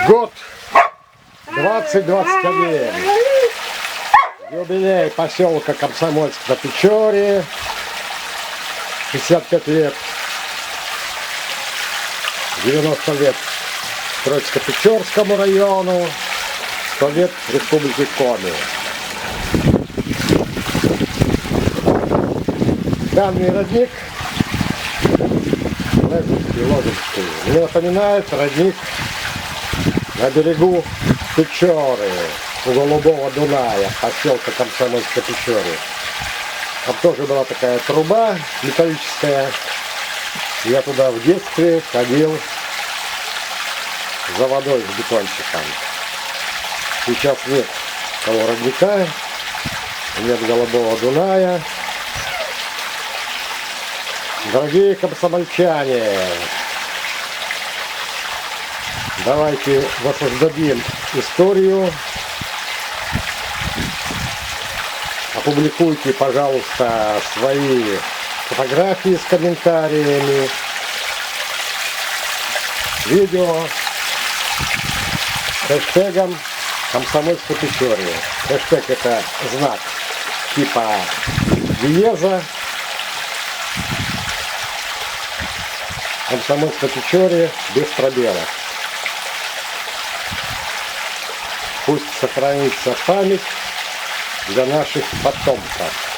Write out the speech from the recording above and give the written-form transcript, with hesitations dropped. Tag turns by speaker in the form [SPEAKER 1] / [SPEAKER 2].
[SPEAKER 1] Год 2021. Юбилей поселка Комсомольск на Печоре. 55 лет. 90 лет Троицко-Печорскому району. 100 лет Республике Коми. Данный родник Лозовский мне напоминает родник на берегу Печоры, у Голубого Дуная, поселка Комсомольска Печоре. Там тоже была такая труба металлическая. Я туда в детстве ходил за водой с бетончиком. Сейчас нет того родника, нет Голубого Дуная. Дорогие комсомольчане, давайте воссоздадим историю. Опубликуйте, пожалуйста, свои фотографии с комментариями, видео с хэштегом Комсомольска Печоре. Хэштег — это знак типа диеза. Комсомольска Печоре без пробелов. Пусть сохранится память для наших потомков.